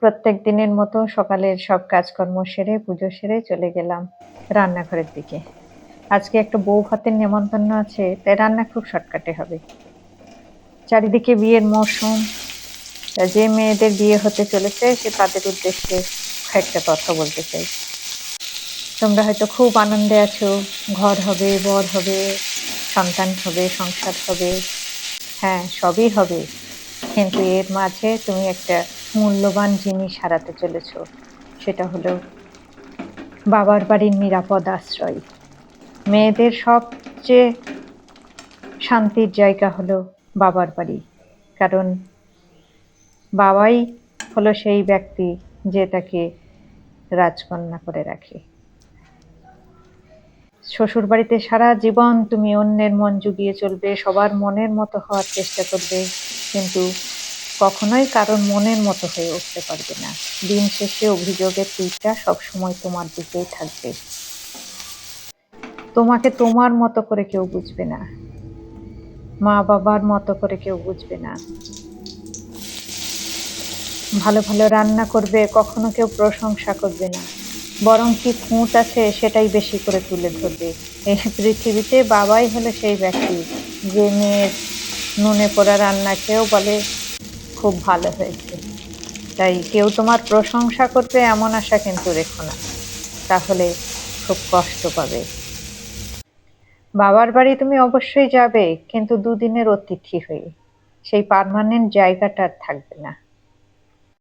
প্রত্যেক দিনের মতো সকালের সব কাজকর্ম সেরে, পুজো সেরে চলে গেলাম রান্নাঘরের দিকে। আজকে একটা বউ ভাতের নেমন্তন্ন আছে, তাই রান্না খুব শর্টকাটে হবে। চারিদিকে বিয়ের মরশুম। যে মেয়েদের বিয়ে হতে চলেছে সে তাদের উদ্দেশ্যে কয়েকটা কথা বলতে চাই। তোমরা হয়তো খুব আনন্দে আছো, ঘর হবে, বর হবে, সন্তান হবে, সংসার হবে। হ্যাঁ, সবই হবে। কিন্তু এর মাঝে তুমি একটা মূল্যবান জিনিস হারাতে চলেছো। সেটা হলো বাবার বাড়ির নিরাপদ আশ্রয়। মেয়েদের সবচেয়ে শান্তির জায়গা হলো বাবার বাড়ি। কারণ বাবাই হলো সেই ব্যক্তি যে তাকে রাজকন্যা করে রাখে। শ্বশুরবাড়িতে সারা জীবন তুমি অন্যের মন জুগিয়ে চলবে, সবার মনের মতো হওয়ার চেষ্টা করবে, কিন্তু কখনোই কারোর মনের মতো হয়ে উঠতে পারবে না। দিন শেষে অভিযোগের তীরটা সবসময় তোমার দিকেই থাকবে। তোমাকে তোমার মতো করে কেউ বুঝবে না, মা বাবার মতো করে কেউ বুঝবে না। ভালো ভালো রান্না করবে, কখনো কেউ প্রশংসা করবে না, বরং কি খুঁত আছে সেটাই বেশি করে তুলে ধরবে। এই পৃথিবীতে বাবাই হলো সেই ব্যক্তি যে মেয়ের নুনে পোড়া রান্না খেয়েও বলে খুব ভালো হয়েছে। তাই কেউ তোমার প্রশংসা করবে এমন আশা কিন্তু রেখো না, তাহলে খুব কষ্ট পাবে। বাবার বাড়ি তুমি অবশ্যই যাবে, কিন্তু দুদিনের অতিথি হয়ে। সেই পার্মানেন্ট জায়গাটা আর থাকবে না।